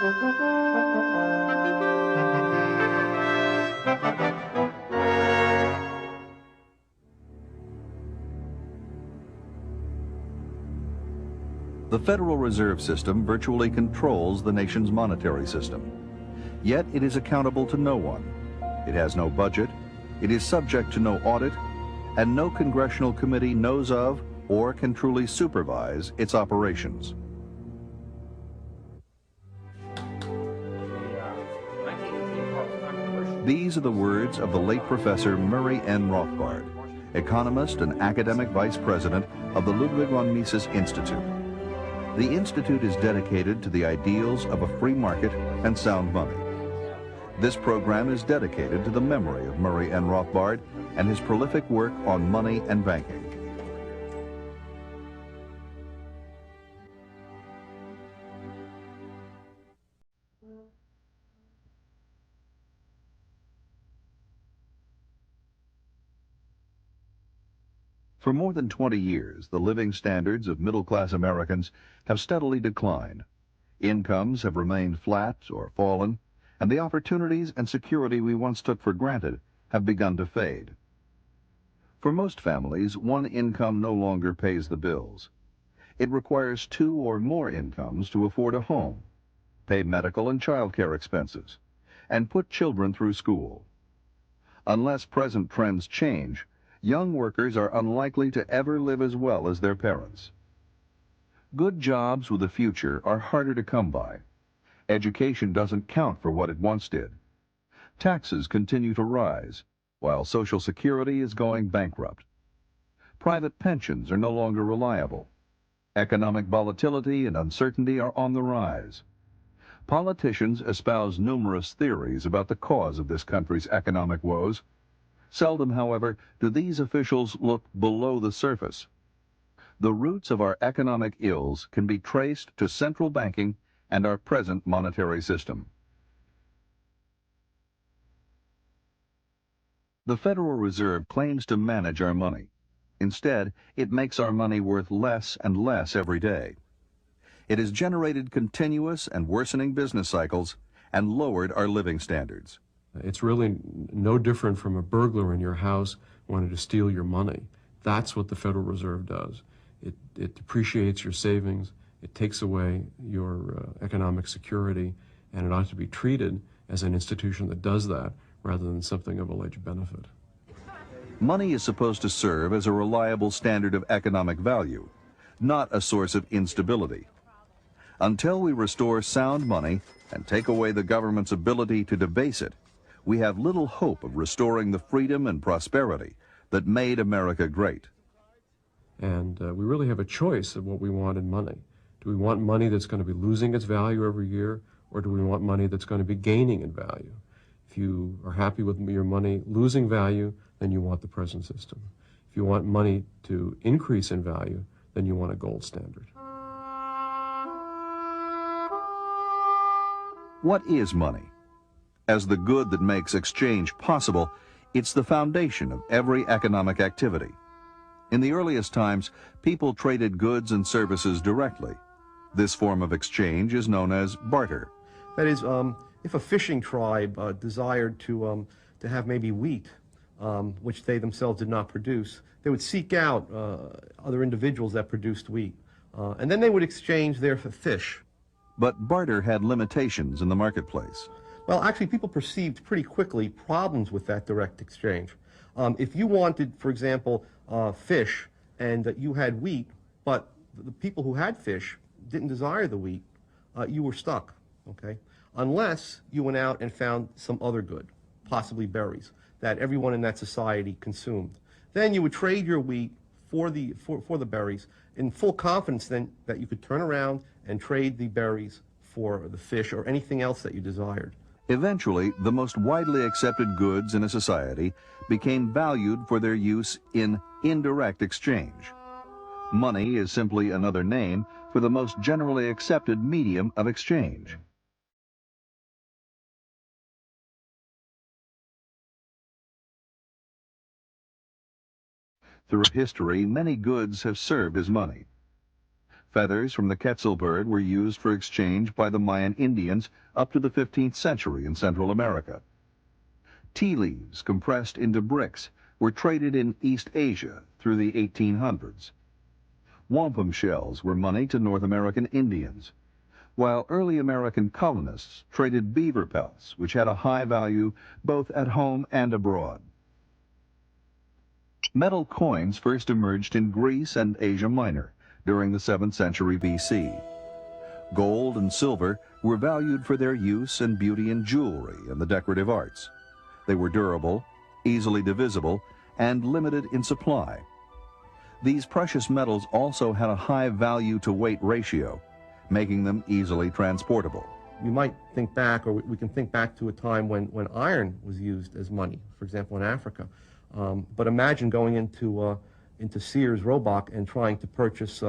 The Federal Reserve System virtually controls the nation's monetary system. Yet it is accountable to no one. It has no budget, it is subject to no audit, and no congressional committee knows of or can truly supervise its operations. These are the words of the late Professor Murray N. Rothbard, economist and academic vice president of the Ludwig von Mises Institute. The Institute is dedicated to the ideals of a free market and sound money. This program is dedicated to the memory of Murray N. Rothbard and his prolific work on money and banking. For more than 20 years, the living standards of middle-class Americans have steadily declined. Incomes have remained flat or fallen, and the opportunities and security we once took for granted have begun to fade. For most families, one income no longer pays the bills. It requires two or more incomes to afford a home, pay medical and child care expenses, and put children through school. Unless present trends change, young workers are unlikely to ever live as well as their parents. Good jobs with a future are harder to come by. Education doesn't count for what it once did. Taxes continue to rise, while Social Security is going bankrupt. Private pensions are no longer reliable. Economic volatility and uncertainty are on the rise. Politicians espouse numerous theories about the cause of this country's economic woes. Seldom, however, do these officials look below the surface. The roots of our economic ills can be traced to central banking and our present monetary system. The Federal Reserve claims to manage our money. Instead, it makes our money worth less and less every day. It has generated continuous and worsening business cycles and lowered our living standards. It's really no different from a burglar in your house wanting to steal your money. That's what the Federal Reserve does. It depreciates your savings, it takes away your economic security, and it ought to be treated as an institution that does that rather than something of alleged benefit. Money is supposed to serve as a reliable standard of economic value, not a source of instability. Until we restore sound money and take away the government's ability to debase it, we have little hope of restoring the freedom and prosperity that made America great. And we really have a choice of what we want in money. Do we want money that's going to be losing its value every year, or do we want money that's going to be gaining in value? If you are happy with your money losing value, then you want the present system. If you want money to increase in value, then you want a gold standard. What is money? As the good that makes exchange possible, it's the foundation of every economic activity. In the earliest times, people traded goods and services directly. This form of exchange is known as barter. That is, if a fishing tribe desired to have maybe wheat, which they themselves did not produce, they would seek out other individuals that produced wheat, and then they would exchange their fish. But barter had limitations in the marketplace. Well, actually, people perceived pretty quickly problems with that direct exchange. If you wanted, for example, fish, and you had wheat, but the people who had fish didn't desire the wheat, you were stuck, okay? Unless you went out and found some other good, possibly berries, that everyone in that society consumed. Then you would trade your wheat for the berries in full confidence then that you could turn around and trade the berries for the fish or anything else that you desired. Eventually, the most widely accepted goods in a society became valued for their use in indirect exchange. Money is simply another name for the most generally accepted medium of exchange. Through history, many goods have served as money. Feathers from the Quetzal bird were used for exchange by the Mayan Indians up to the 15th century in Central America. Tea leaves compressed into bricks were traded in East Asia through the 1800s. Wampum shells were money to North American Indians, while early American colonists traded beaver pelts, which had a high value both at home and abroad. Metal coins first emerged in Greece and Asia Minor during the 7th century BC. Gold and silver were valued for their use and beauty in jewelry and the decorative arts. They were durable, easily divisible, and limited in supply. These precious metals also had a high value-to-weight ratio, making them easily transportable. You might think back, or we can think back to a time when iron was used as money, for example, in Africa. But imagine going into Sears Roebuck and trying to purchase,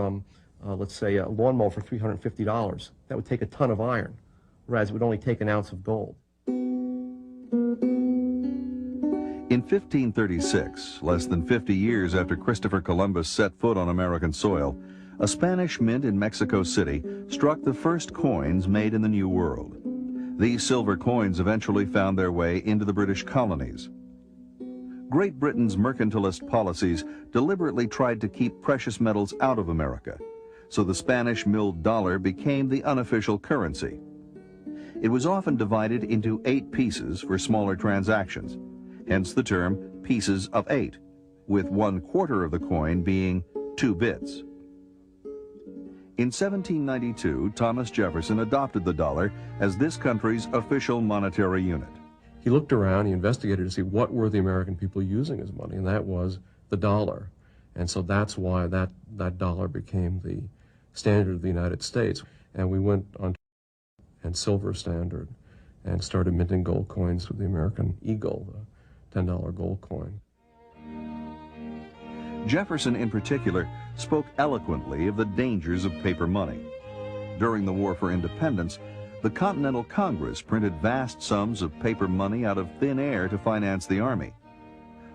let's say, a lawnmower for $350. That would take a ton of iron, whereas it would only take an ounce of gold. In 1536, less than 50 years after Christopher Columbus set foot on American soil, a Spanish mint in Mexico City struck the first coins made in the New World. These silver coins eventually found their way into the British colonies. Great Britain's mercantilist policies deliberately tried to keep precious metals out of America, so the Spanish milled dollar became the unofficial currency. It was often divided into 8 pieces for smaller transactions, hence the term pieces of 8, with 1/4 of the coin being 2 bits. In 1792, Thomas Jefferson adopted the dollar as this country's official monetary unit. He looked around, he investigated to see what were the American people using as money, and that was the dollar. And so that's why that dollar became the standard of the United States. And we went on and silver standard and started minting gold coins with the American Eagle, the $10 gold coin. Jefferson, in particular, spoke eloquently of the dangers of paper money. During the War for Independence, the Continental Congress printed vast sums of paper money out of thin air to finance the Army.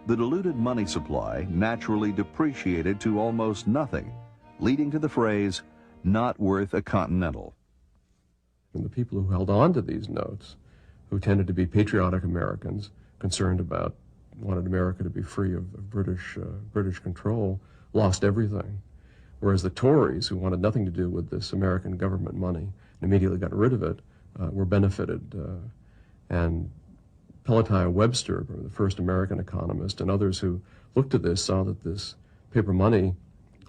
The diluted money supply naturally depreciated to almost nothing, leading to the phrase, "not worth a Continental." And the people who held on to these notes, who tended to be patriotic Americans, concerned about, wanted America to be free of British control, lost everything. Whereas the Tories, who wanted nothing to do with this American government money and immediately got rid of it, were benefited. And Pelatiah Webster, the first American economist, and others who looked at this saw that this paper money,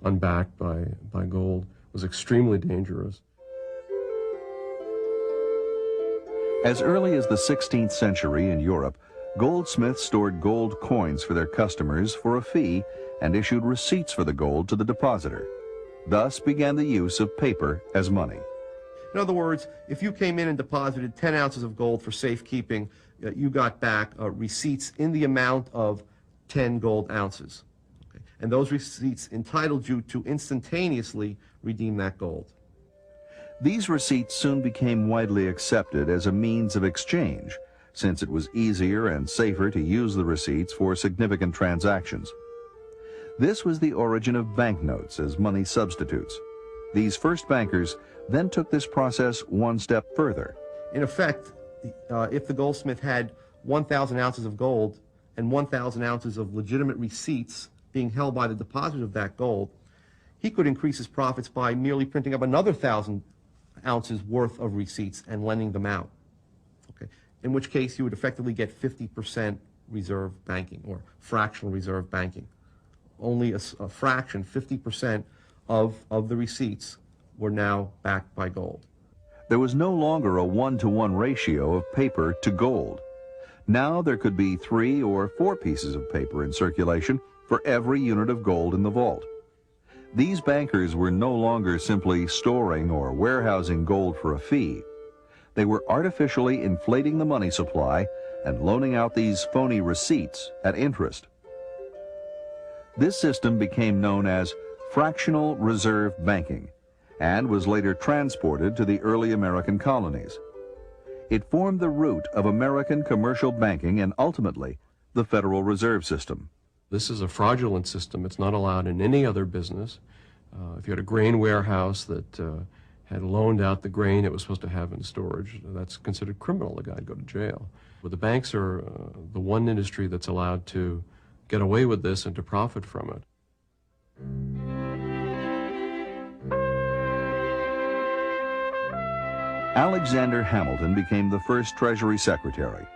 unbacked by gold, was extremely dangerous. As early as the 16th century in Europe, goldsmiths stored gold coins for their customers for a fee and issued receipts for the gold to the depositor. Thus began the use of paper as money. In other words, if you came in and deposited 10 ounces of gold for safekeeping, you got back receipts in the amount of 10 gold ounces. Okay? And those receipts entitled you to instantaneously redeem that gold. These receipts soon became widely accepted as a means of exchange, since it was easier and safer to use the receipts for significant transactions. This was the origin of banknotes as money substitutes. These first bankers then took this process one step further. In effect, if the goldsmith had 1,000 ounces of gold and 1,000 ounces of legitimate receipts being held by the depositor of that gold, he could increase his profits by merely printing up another 1,000 ounces worth of receipts and lending them out. Okay. In which case you would effectively get 50% reserve banking or fractional reserve banking. Only a fraction, 50% of the receipts were now backed by gold. There was no longer a 1-to-1 ratio of paper to gold. Now there could be 3 or 4 pieces of paper in circulation for every unit of gold in the vault. These bankers were no longer simply storing or warehousing gold for a fee. They were artificially inflating the money supply and loaning out these phony receipts at interest. This system became known as fractional reserve banking and was later transported to the early American colonies. It formed the root of American commercial banking and ultimately the Federal Reserve System. This is a fraudulent system. It's not allowed in any other business. If you had a grain warehouse that had loaned out the grain it was supposed to have in storage, that's considered criminal. The guy would go to jail. But the banks are the one industry that's allowed to get away with this and to profit from it. Alexander Hamilton became the first Treasury Secretary,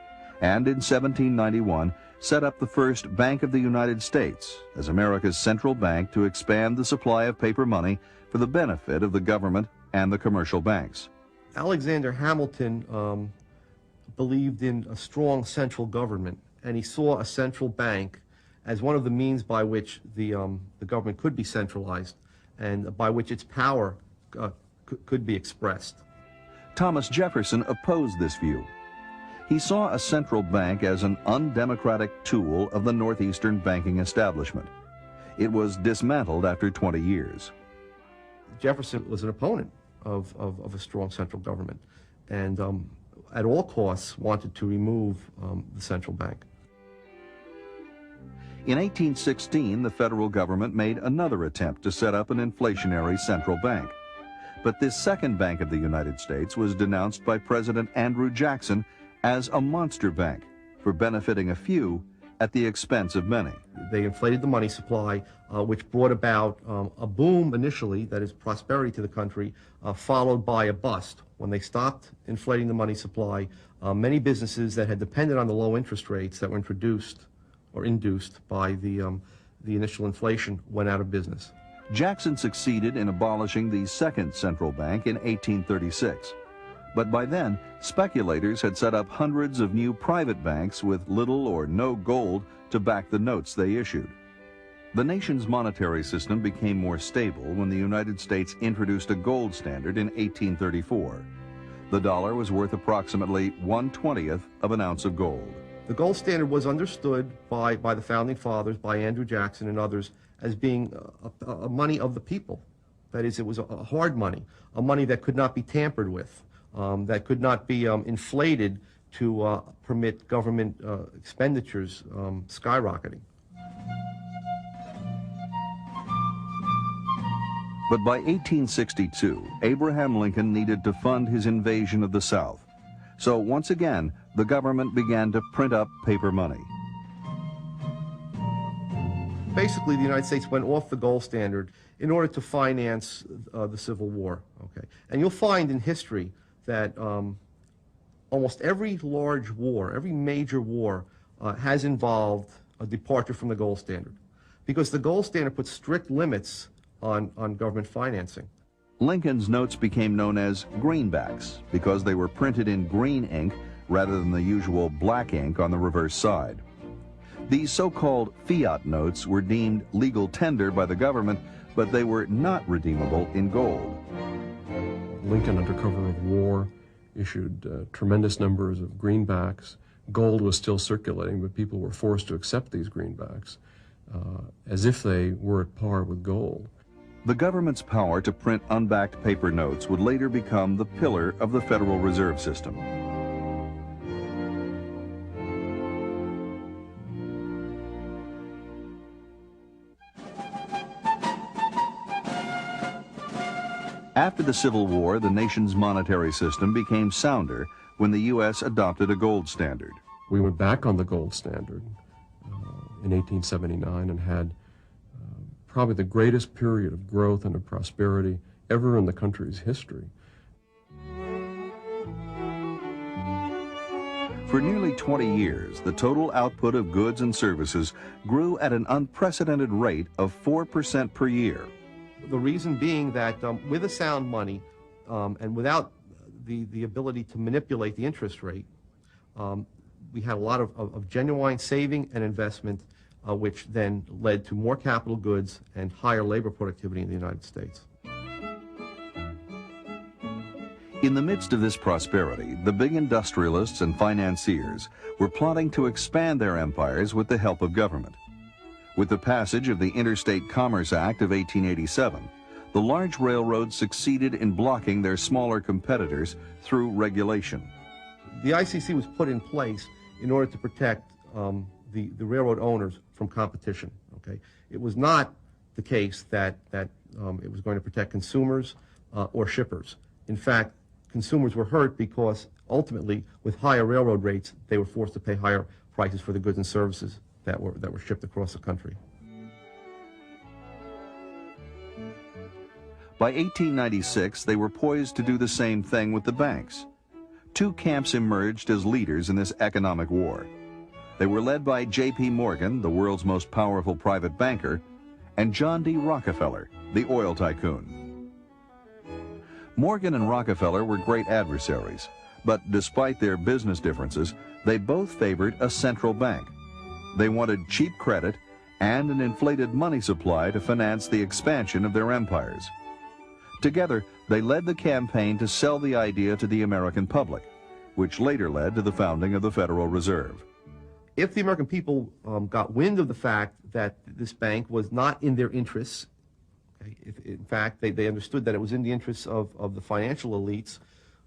and in 1791 set up the first Bank of the United States as America's central bank to expand the supply of paper money for the benefit of the government and the commercial banks. Alexander Hamilton believed in a strong central government, and he saw a central bank as one of the means by which the government could be centralized and by which its power could be expressed. Thomas Jefferson opposed this view. He saw a central bank as an undemocratic tool of the Northeastern banking establishment. It was dismantled after 20 years. Jefferson was an opponent of a strong central government, and at all costs wanted to remove the central bank. In 1816, the federal government made another attempt to set up an inflationary central bank. But this second Bank of the United States was denounced by President Andrew Jackson as a monster bank for benefiting a few at the expense of many. They inflated the money supply, which brought about a boom initially, that is prosperity to the country, followed by a bust. When they stopped inflating the money supply, many businesses that had depended on the low interest rates that were introduced or induced by the initial inflation went out of business. Jackson succeeded in abolishing the second central bank in 1836. But by then, speculators had set up hundreds of new private banks with little or no gold to back the notes they issued. The nation's monetary system became more stable when the United States introduced a gold standard in 1834. The dollar was worth approximately 1/20th of an ounce of gold. The gold standard was understood by the Founding Fathers, by Andrew Jackson and others, as being a money of the people. That is, it was a hard money, a money that could not be tampered with, that could not be inflated to permit government expenditures skyrocketing. But by 1862, Abraham Lincoln needed to fund his invasion of the South. So once again, the government began to print up paper money. Basically, the United States went off the gold standard in order to finance the Civil War. Okay, and you'll find in history that almost every large war, every major war, has involved a departure from the gold standard, because the gold standard puts strict limits on government financing. Lincoln's notes became known as greenbacks because they were printed in green ink rather than the usual black ink on the reverse side. These so-called fiat notes were deemed legal tender by the government, but they were not redeemable in gold. Lincoln, under cover of war, issued tremendous numbers of greenbacks. Gold was still circulating, but people were forced to accept these greenbacks as if they were at par with gold. The government's power to print unbacked paper notes would later become the pillar of the Federal Reserve System. After the Civil War, the nation's monetary system became sounder when the U.S. adopted a gold standard. We went back on the gold standard in 1879 and had probably the greatest period of growth and of prosperity ever in the country's history. For nearly 20 years, the total output of goods and services grew at an unprecedented rate of 4% per year. The reason being that with a sound money and without the ability to manipulate the interest rate, we had a lot of genuine saving and investment, which then led to more capital goods and higher labor productivity in the United States. In the midst of this prosperity, the big industrialists and financiers were plotting to expand their empires with the help of government. With the passage of the Interstate Commerce Act of 1887, the large railroads succeeded in blocking their smaller competitors through regulation. The ICC was put in place in order to protect the railroad owners from competition. Okay, it was not the case that it was going to protect consumers or shippers. In fact, consumers were hurt because ultimately, with higher railroad rates, they were forced to pay higher prices for the goods and services that were shipped across the country. By 1896, they were poised to do the same thing with the banks. Two camps emerged as leaders in this economic war. They were led by J.P. Morgan, the world's most powerful private banker, and John D. Rockefeller, the oil tycoon. Morgan and Rockefeller were great adversaries, but despite their business differences, they both favored a central bank. They wanted cheap credit and an inflated money supply to finance the expansion of their empires. Together, they led the campaign to sell the idea to the American public, which later led to the founding of the Federal Reserve. If the American people got wind of the fact that this bank was not in their interests, okay, if in fact they understood that it was in the interests of the financial elites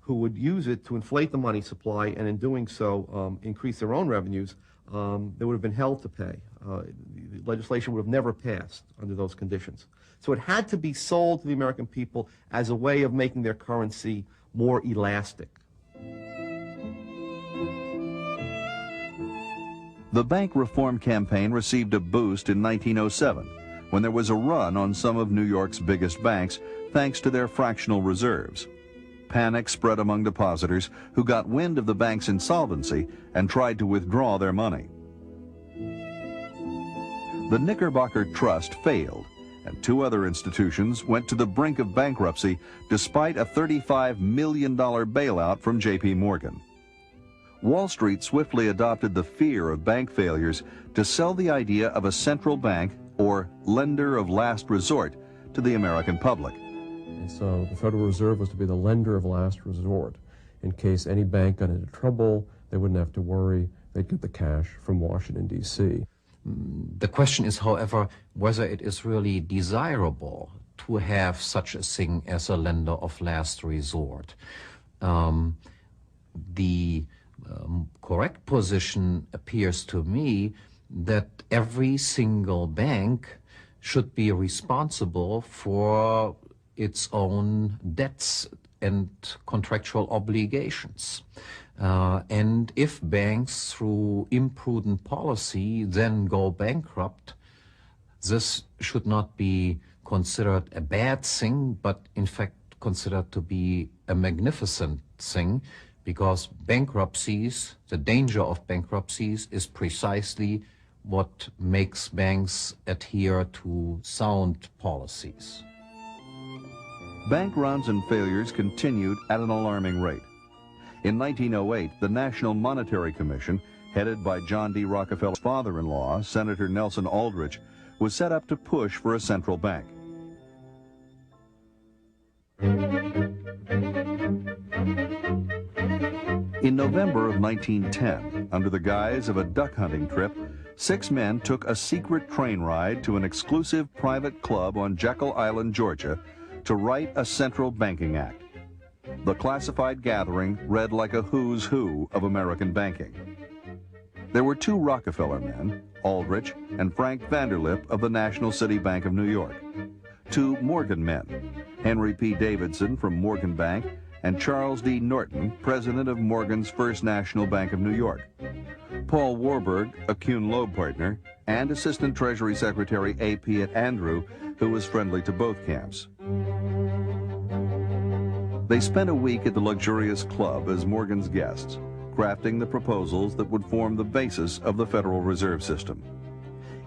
who would use it to inflate the money supply and in doing so increase their own revenues, they would have been held to pay. The legislation would have never passed under those conditions. So it had to be sold to the American people as a way of making their currency more elastic. The bank reform campaign received a boost in 1907 when there was a run on some of New York's biggest banks thanks to their fractional reserves. Panic spread among depositors who got wind of the bank's insolvency and tried to withdraw their money. The Knickerbocker Trust failed, and two other institutions went to the brink of bankruptcy despite a $35 million bailout from J.P. Morgan. Wall Street swiftly adopted the fear of bank failures to sell the idea of a central bank, or lender of last resort, to the American public. And so the Federal Reserve was to be the lender of last resort. In case any bank got into trouble, they wouldn't have to worry. They'd get the cash from Washington, D.C. The question is, however, whether it is really desirable to have such a thing as a lender of last resort. The correct position appears to me that every single bank should be responsible for its own debts and contractual obligations. And if banks, through imprudent policy, then go bankrupt, this should not be considered a bad thing, but in fact considered to be a magnificent thing, because bankruptcies, the danger of bankruptcies, is precisely what makes banks adhere to sound policies. Bank runs and failures continued at an alarming rate. In 1908, the National Monetary Commission, headed by John D. Rockefeller's father-in-law, Senator Nelson Aldrich, was set up to push for a central bank. In November of 1910, under the guise of a duck hunting trip, 6 men took a secret train ride to an exclusive private club on Jekyll Island, Georgia, to write a central banking act. The classified gathering read like a who's who of American banking. There were 2 Rockefeller men, Aldrich and Frank Vanderlip of the National City Bank of New York, 2 Morgan men, Henry P. Davidson from Morgan Bank and Charles D. Norton, president of Morgan's First National Bank of New York, Paul Warburg, a Kuhn Loeb partner, and Assistant Treasury Secretary A. P. Andrew, who was friendly to both camps. They spent a week at the luxurious club as Morgan's guests, crafting the proposals that would form the basis of the Federal Reserve System.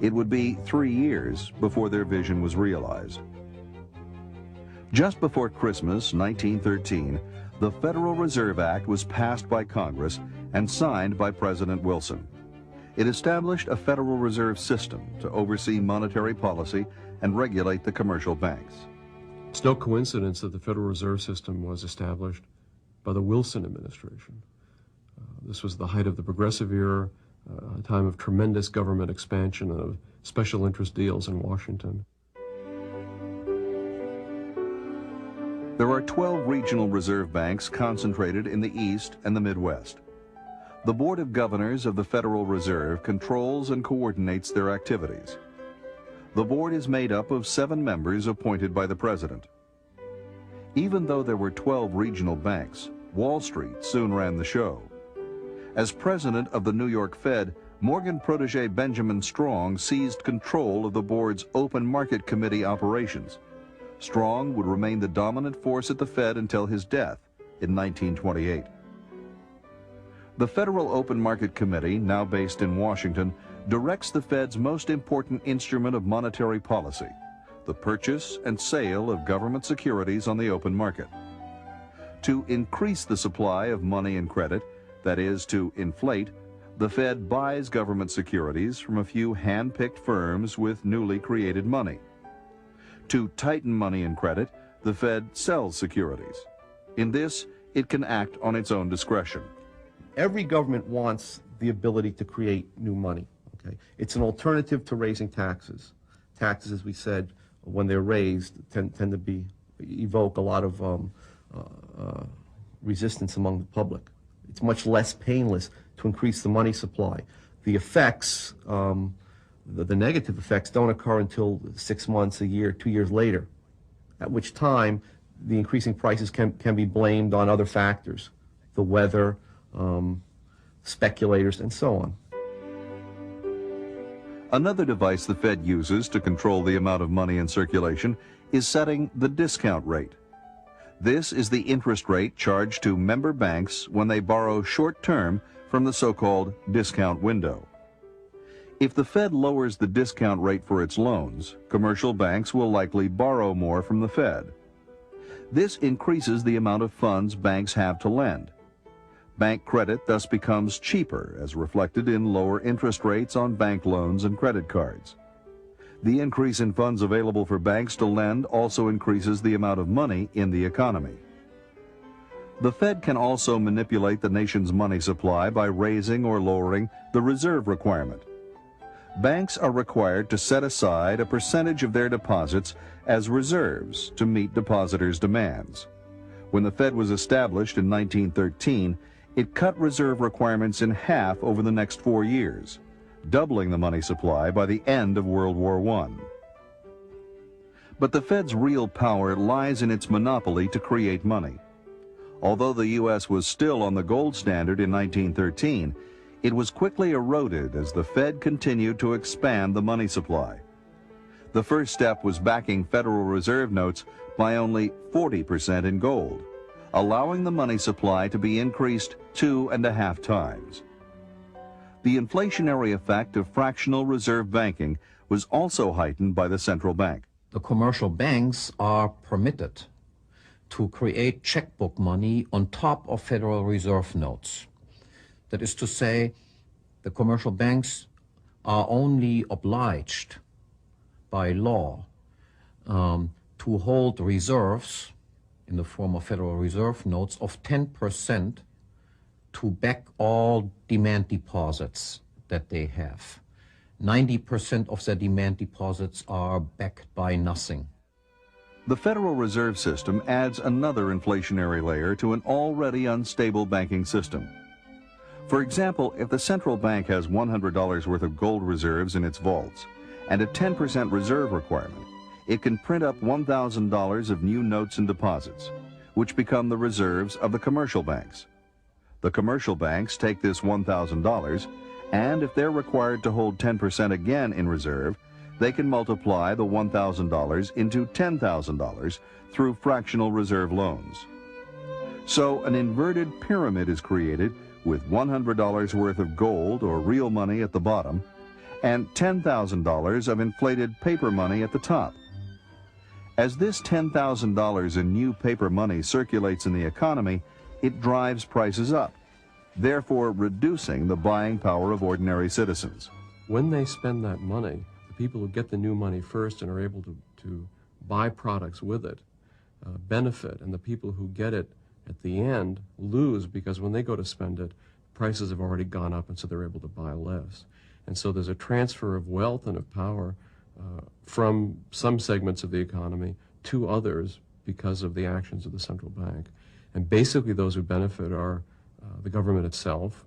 It would be 3 years before their vision was realized. Just before Christmas 1913, the Federal Reserve Act was passed by Congress and signed by President Wilson. It established a Federal Reserve System to oversee monetary policy and regulate the commercial banks. It's no coincidence that the Federal Reserve System was established by the Wilson administration. This was the height of the Progressive era, a time of tremendous government expansion and of special interest deals in Washington. There are 12 regional reserve banks concentrated in the East and the Midwest. The Board of Governors of the Federal Reserve controls and coordinates their activities. The board is made up of 7 members appointed by the president. Even though there were 12 regional banks, Wall Street soon ran the show. As president of the New York Fed, Morgan protege Benjamin Strong seized control of the board's open market committee operations. Strong would remain the dominant force at the Fed until his death in 1928. The Federal Open Market Committee, now based in Washington, directs the Fed's most important instrument of monetary policy, the purchase and sale of government securities on the open market. To increase the supply of money and credit, that is, to inflate, the Fed buys government securities from a few hand-picked firms with newly created money. To tighten money and credit, the Fed sells securities. In this, it can act on its own discretion. Every government wants the ability to create new money. Okay? It's an alternative to raising taxes. Taxes, as we said, when they're raised, tend to evoke a lot of resistance among the public. It's much less painless to increase the money supply. The effects, the negative effects, don't occur until 6 months, a year, 2 years later, at which time the increasing prices can be blamed on other factors, the weather, speculators, and so on. Another device the Fed uses to control the amount of money in circulation is setting the discount rate. This is the interest rate charged to member banks when they borrow short-term from the so-called discount window. If the Fed lowers the discount rate for its loans, commercial banks will likely borrow more from the Fed. This increases the amount of funds banks have to lend. Bank credit thus becomes cheaper, as reflected in lower interest rates on bank loans and credit cards. The increase in funds available for banks to lend also increases the amount of money in the economy. The Fed can also manipulate the nation's money supply by raising or lowering the reserve requirement. Banks are required to set aside a percentage of their deposits as reserves to meet depositors' demands. When the Fed was established in 1913, it cut reserve requirements in half over the next 4 years, doubling the money supply by the end of World War I. But the Fed's real power lies in its monopoly to create money. Although the U.S. was still on the gold standard in 1913, it was quickly eroded as the Fed continued to expand the money supply. The first step was backing Federal Reserve notes by only 40% in gold, allowing the money supply to be increased 2.5 times. The inflationary effect of fractional reserve banking was also heightened by the central bank. The commercial banks are permitted to create checkbook money on top of Federal Reserve notes. That is to say, the commercial banks are only obliged by law to hold reserves in the form of Federal Reserve notes of 10% to back all demand deposits that they have. 90% of their demand deposits are backed by nothing. The Federal Reserve System adds another inflationary layer to an already unstable banking system. For example, if the central bank has $100 worth of gold reserves in its vaults and a 10% reserve requirement, it can print up $1,000 of new notes and deposits, which become the reserves of the commercial banks. The commercial banks take this $1,000, and if they're required to hold 10% again in reserve, they can multiply the $1,000 into $10,000 through fractional reserve loans. So an inverted pyramid is created with $100 worth of gold or real money at the bottom and $10,000 of inflated paper money at the top. As this $10,000 in new paper money circulates in the economy, it drives prices up, therefore reducing the buying power of ordinary citizens. When they spend that money, the people who get the new money first and are able to buy products with it benefit, and the people who get it at the end lose, because when they go to spend it, prices have already gone up, and so they're able to buy less. And so there's a transfer of wealth and of power from some segments of the economy to others because of the actions of the central bank. And basically those who benefit are the government itself,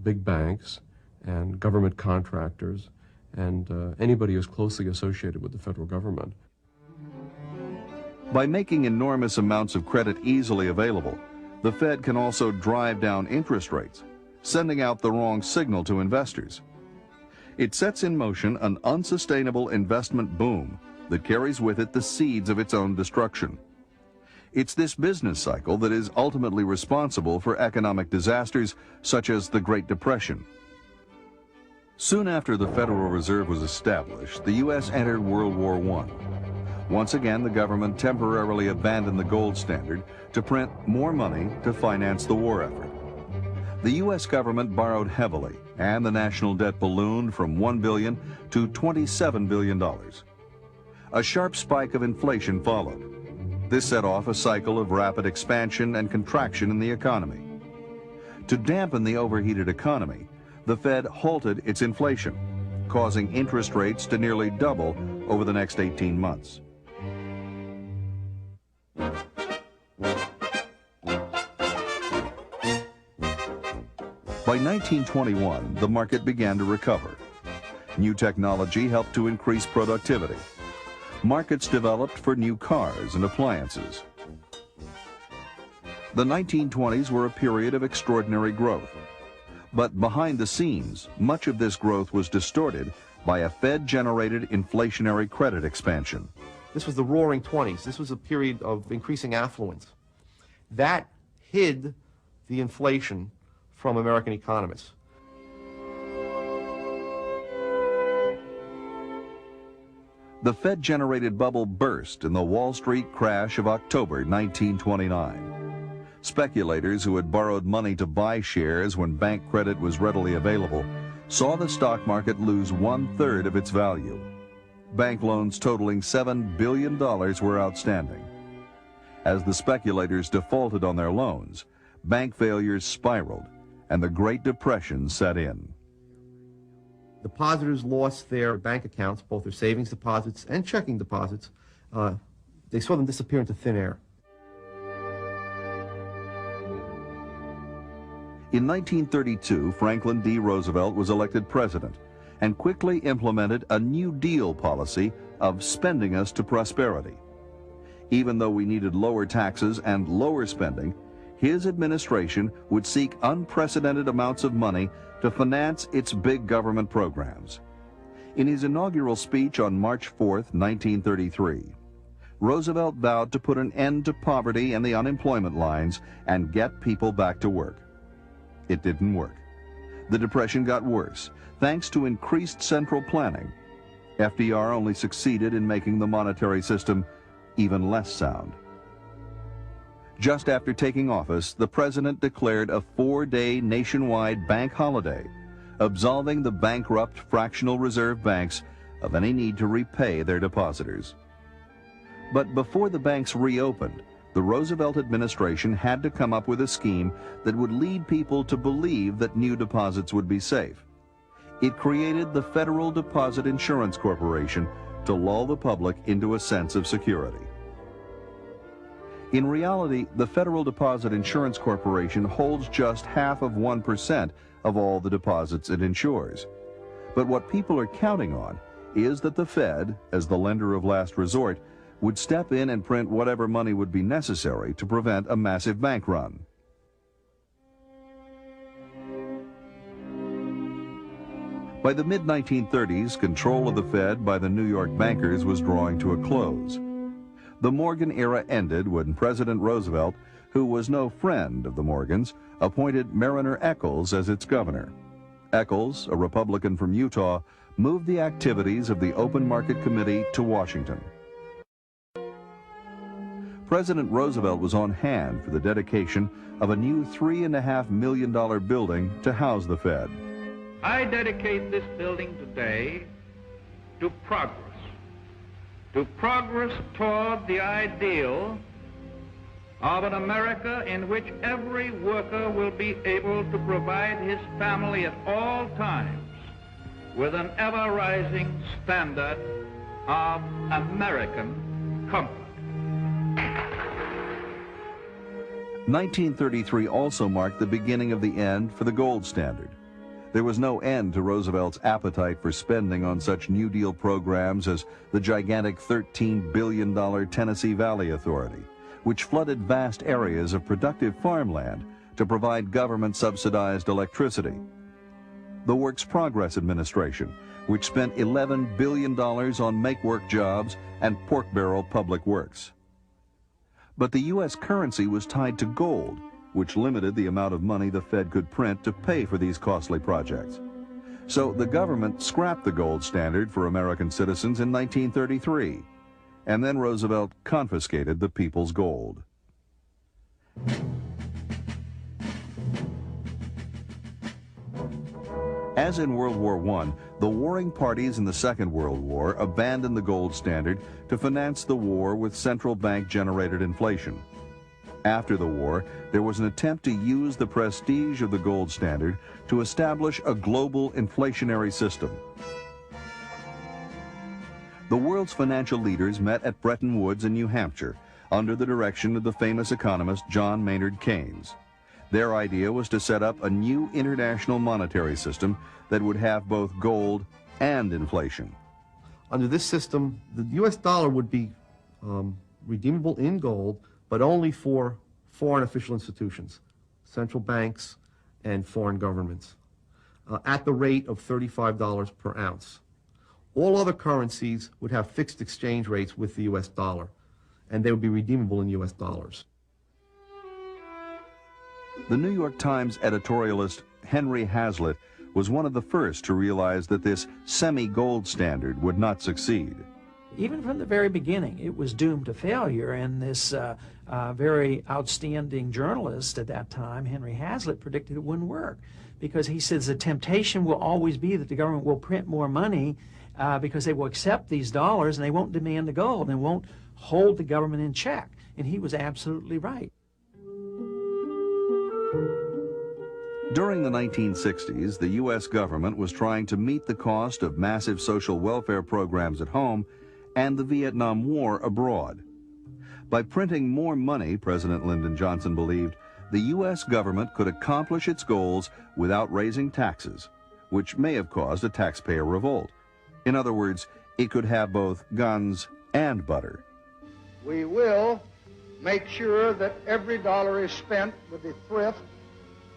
big banks, and government contractors, and anybody who's closely associated with the federal government. By making enormous amounts of credit easily available, the Fed can also drive down interest rates, sending out the wrong signal to investors. It sets in motion an unsustainable investment boom that carries with it the seeds of its own destruction. It's this business cycle that is ultimately responsible for economic disasters such as the Great Depression. Soon after the Federal Reserve was established, the U.S. entered World War I. Once again, the government temporarily abandoned the gold standard to print more money to finance the war effort. The U.S. government borrowed heavily, and the national debt ballooned from $1 billion to $27 billion. A sharp spike of inflation followed. This set off a cycle of rapid expansion and contraction in the economy. To dampen the overheated economy, the Fed halted its inflation, causing interest rates to nearly double over the next 18 months. By 1921, the market began to recover. New technology helped to increase productivity. Markets developed for new cars and appliances. The 1920s were a period of extraordinary growth. But behind the scenes, much of this growth was distorted by a Fed-generated inflationary credit expansion. This was the Roaring 20s. This was a period of increasing affluence. That hid the inflation from American economists. The Fed-generated bubble burst in the Wall Street crash of October 1929. Speculators who had borrowed money to buy shares when bank credit was readily available saw the stock market lose 1/3 of its value. Bank loans totaling $7 billion were outstanding. As the speculators defaulted on their loans, bank failures spiraled and the Great Depression set in. Depositors lost their bank accounts, both their savings deposits and checking deposits. They saw them disappear into thin air. In 1932, Franklin D. Roosevelt was elected president and quickly implemented a New Deal policy of spending us to prosperity. Even though we needed lower taxes and lower spending, his administration would seek unprecedented amounts of money to finance its big government programs. In his inaugural speech on March 4, 1933, Roosevelt vowed to put an end to poverty and the unemployment lines and get people back to work. It didn't work. The Depression got worse, thanks to increased central planning. FDR only succeeded in making the monetary system even less sound. Just after taking office, the president declared a 4-day nationwide bank holiday, absolving the bankrupt fractional reserve banks of any need to repay their depositors. But before the banks reopened, the Roosevelt administration had to come up with a scheme that would lead people to believe that new deposits would be safe. It created the Federal Deposit Insurance Corporation to lull the public into a sense of security. In reality, the Federal Deposit Insurance Corporation holds just 0.5% of all the deposits it insures. But what people are counting on is that the Fed, as the lender of last resort, would step in and print whatever money would be necessary to prevent a massive bank run. By the mid-1930s, control of the Fed by the New York bankers was drawing to a close. The Morgan era ended when President Roosevelt, who was no friend of the Morgans, appointed Mariner Eccles as its governor. Eccles, a Republican from Utah, moved the activities of the Open Market Committee to Washington. President Roosevelt was on hand for the dedication of a new $3.5 million building to house the Fed. I dedicate this building today to progress toward the ideal of an America in which every worker will be able to provide his family at all times with an ever-rising standard of American comfort. 1933 also marked the beginning of the end for the gold standard. There was no end to Roosevelt's appetite for spending on such New Deal programs as the gigantic $13 billion Tennessee Valley Authority, which flooded vast areas of productive farmland to provide government-subsidized electricity. The Works Progress Administration, which spent $11 billion on make-work jobs and pork-barrel public works. But the U.S. currency was tied to gold, which limited the amount of money the Fed could print to pay for these costly projects. So the government scrapped the gold standard for American citizens in 1933, and then Roosevelt confiscated the people's gold. As in World War I, the warring parties in the Second World War abandoned the gold standard to finance the war with central bank-generated inflation. After the war, there was an attempt to use the prestige of the gold standard to establish a global inflationary system. The world's financial leaders met at Bretton Woods in New Hampshire under the direction of the famous economist John Maynard Keynes. Their idea was to set up a new international monetary system that would have both gold and inflation. Under this system, the U.S. dollar would be redeemable in gold, but only for foreign official institutions, central banks and foreign governments, at the rate of $35 per ounce. All other currencies would have fixed exchange rates with the U.S. dollar, and they would be redeemable in U.S. dollars. The New York Times editorialist Henry Hazlitt was one of the first to realize that this semi-gold standard would not succeed. Even from the very beginning, it was doomed to failure, and this very outstanding journalist at that time, Henry Hazlitt, predicted it wouldn't work, because he says the temptation will always be that the government will print more money because they will accept these dollars and they won't demand the gold and won't hold the government in check. And he was absolutely right. During the 1960s, the U.S. government was trying to meet the cost of massive social welfare programs at home and the Vietnam War abroad. By printing more money, President Lyndon Johnson believed, the U.S. government could accomplish its goals without raising taxes, which may have caused a taxpayer revolt. In other words, it could have both guns and butter. We will make sure that every dollar is spent with the thrift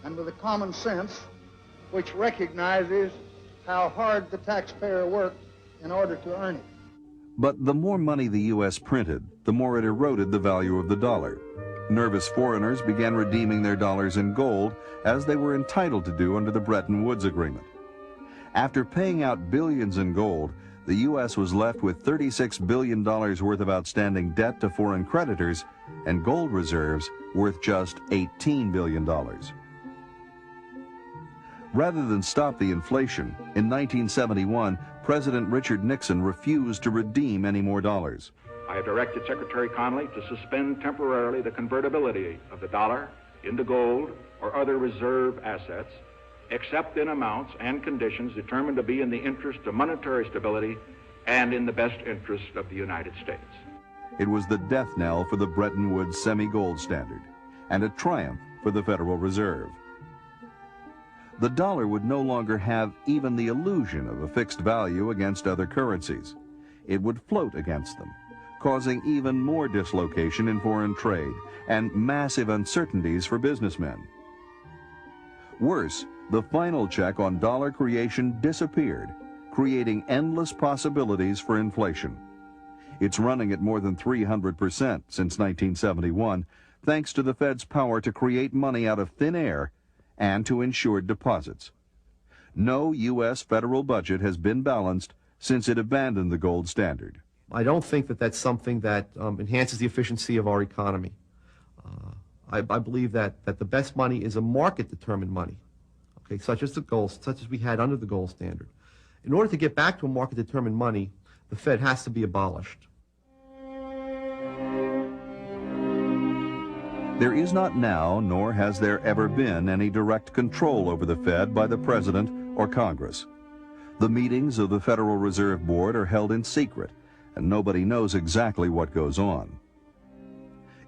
and with the common sense which recognizes how hard the taxpayer worked in order to earn it. But the more money the U.S. printed, the more it eroded the value of the dollar. Nervous foreigners began redeeming their dollars in gold, as they were entitled to do under the Bretton Woods Agreement. After paying out billions in gold, the U.S. was left with $36 billion worth of outstanding debt to foreign creditors and gold reserves worth just $18 billion. Rather than stop the inflation, in 1971, President Richard Nixon refused to redeem any more dollars. I have directed Secretary Connally to suspend temporarily the convertibility of the dollar into gold or other reserve assets, except in amounts and conditions determined to be in the interest of monetary stability and in the best interest of the United States. It was the death knell for the Bretton Woods semi-gold standard, and a triumph for the Federal Reserve. The dollar would no longer have even the illusion of a fixed value against other currencies. It would float against them, causing even more dislocation in foreign trade and massive uncertainties for businessmen. Worse, the final check on dollar creation disappeared, creating endless possibilities for inflation. It's running at more than 300% since 1971, thanks to the Fed's power to create money out of thin air and to insured deposits. No U.S. federal budget has been balanced since it abandoned the gold standard. I don't think that that's something that enhances the efficiency of our economy. I believe that the best money is a market-determined money, okay, such as the gold, such as we had under the gold standard. In order to get back to a market-determined money, the Fed has to be abolished. There is not now, nor has there ever been, any direct control over the Fed by the President or Congress. The meetings of the Federal Reserve Board are held in secret, and nobody knows exactly what goes on.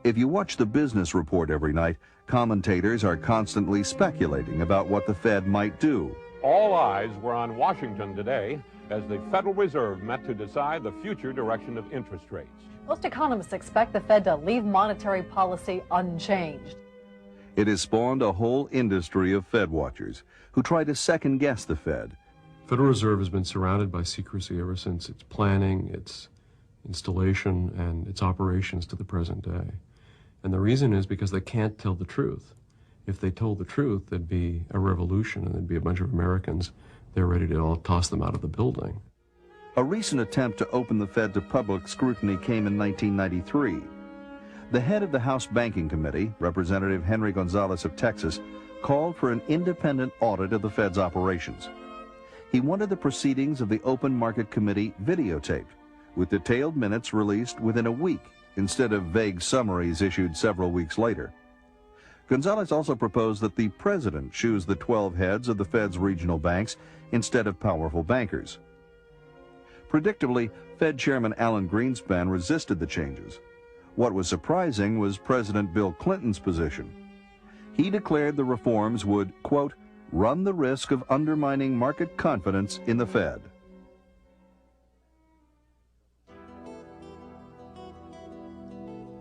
If you watch the business report every night, commentators are constantly speculating about what the Fed might do All eyes were on Washington today as the Federal Reserve met to decide the future direction of interest rates. Most economists expect the Fed to leave monetary policy unchanged. It has spawned a whole industry of Fed watchers who try to second-guess the Fed. Federal Reserve has been surrounded by secrecy ever since its planning, its installation, and its operations to the present day. And the reason is because they can't tell the truth. If they told the truth, there'd be a revolution and there'd be a bunch of Americans, they're ready to all toss them out of the building. A recent attempt to open the Fed to public scrutiny came in 1993. The head of the House Banking Committee, Representative Henry Gonzalez of Texas, called for an independent audit of the Fed's operations. He wanted the proceedings of the Open Market Committee videotaped, with detailed minutes released within a week instead of vague summaries issued several weeks later. Gonzalez also proposed that the president choose the 12 heads of the Fed's regional banks instead of powerful bankers. Predictably, Fed Chairman Alan Greenspan resisted the changes. What was surprising was President Bill Clinton's position. He declared the reforms would, quote, run the risk of undermining market confidence in the Fed.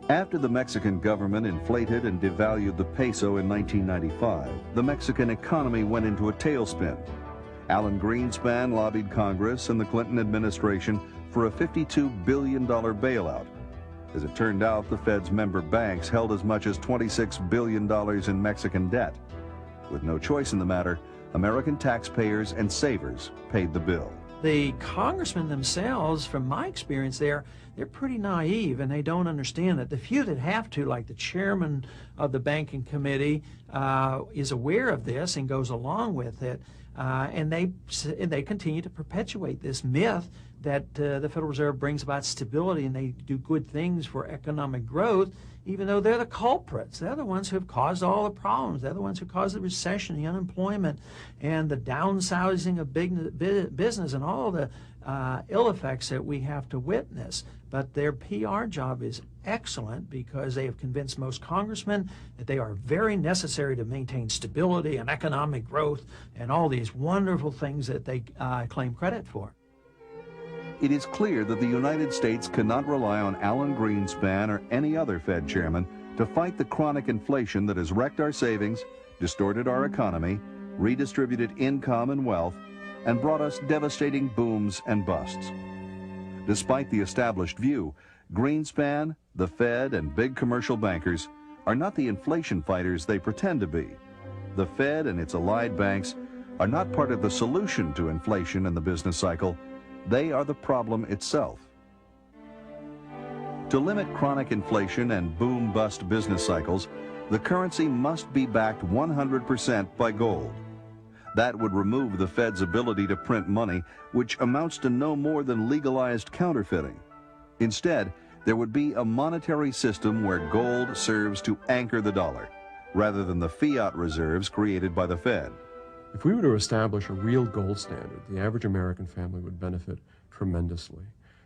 After the Mexican government inflated and devalued the peso in 1995, the Mexican economy went into a tailspin. Alan Greenspan lobbied Congress and the Clinton administration for a $52 billion bailout. As it turned out, the Fed's member banks held as much as $26 billion in Mexican debt. With no choice in the matter, American taxpayers and savers paid the bill. The congressmen themselves, from my experience there, they're pretty naive and they don't understand that. The few that have to, like the chairman of the banking committee, is aware of this and goes along with it, and they continue to perpetuate this myth that the Federal Reserve brings about stability and they do good things for economic growth, even though they're the culprits. They're the ones who have caused all the problems. They're the ones who caused the recession, the unemployment, and the downsizing of business and all the ill effects that we have to witness. But their PR job is excellent because they have convinced most congressmen that they are very necessary to maintain stability and economic growth and all these wonderful things that they claim credit for. It is clear that the United States cannot rely on Alan Greenspan or any other Fed chairman to fight the chronic inflation that has wrecked our savings, distorted our economy, redistributed income and wealth, and brought us devastating booms and busts. Despite the established view, Greenspan, the Fed, and big commercial bankers are not the inflation fighters they pretend to be. The Fed and its allied banks are not part of the solution to inflation in the business cycle. They are the problem itself. To limit chronic inflation and boom-bust business cycles, the currency must be backed 100% by gold. That would remove the Fed's ability to print money, which amounts to no more than legalized counterfeiting. Instead, there would be a monetary system where gold serves to anchor the dollar, rather than the fiat reserves created by the Fed. If we were to establish a real gold standard, the average American family would benefit tremendously.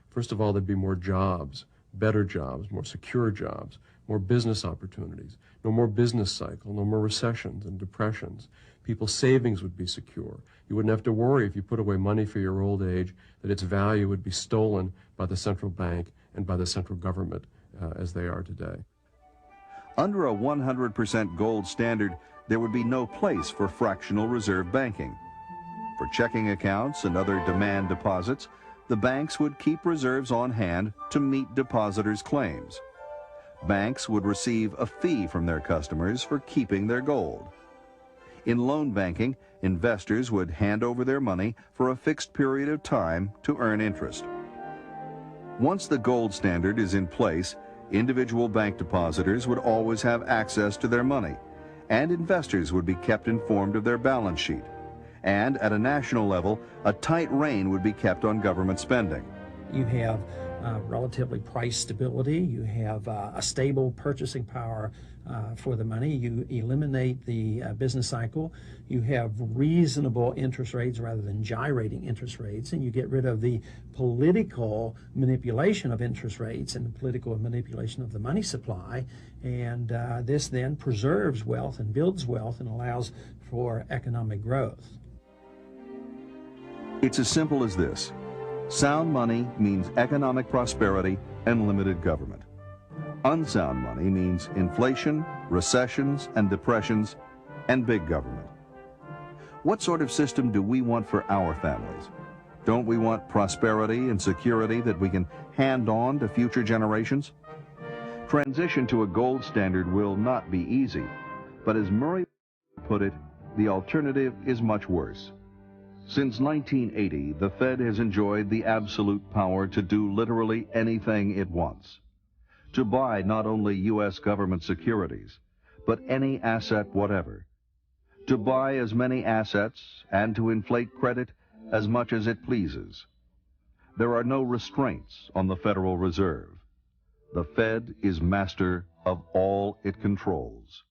First of all, there'd be more jobs, better jobs, more secure jobs, more business opportunities, no more business cycle, no more recessions and depressions. People's savings would be secure. You wouldn't have to worry if you put away money for your old age that its value would be stolen by the central bank and by the central government as they are today. Under a 100% gold standard, there would be no place for fractional reserve banking. For checking accounts and other demand deposits, the banks would keep reserves on hand to meet depositors' claims. Banks would receive a fee from their customers for keeping their gold. In loan banking, investors would hand over their money for a fixed period of time to earn interest. Once the gold standard is in place, individual bank depositors would always have access to their money, and investors would be kept informed of their balance sheet. And at a national level, a tight rein would be kept on government spending. You have relatively price stability. You have a stable purchasing power for the money. You eliminate the business cycle. You have reasonable interest rates rather than gyrating interest rates, and you get rid of the political manipulation of interest rates and the political manipulation of the money supply. And this then preserves wealth and builds wealth and allows for economic growth. It's as simple as this. Sound money means economic prosperity and limited government. Unsound money means inflation, recessions, and depressions, and big government. What sort of system do we want for our families? Don't we want prosperity and security that we can hand on to future generations? Transition to a gold standard will not be easy, but as Murray put it, the alternative is much worse. Since 1980, the Fed has enjoyed the absolute power to do literally anything it wants. To buy not only U.S. government securities, but any asset whatever. To buy as many assets and to inflate credit as much as it pleases. There are no restraints on the Federal Reserve. The Fed is master of all it controls.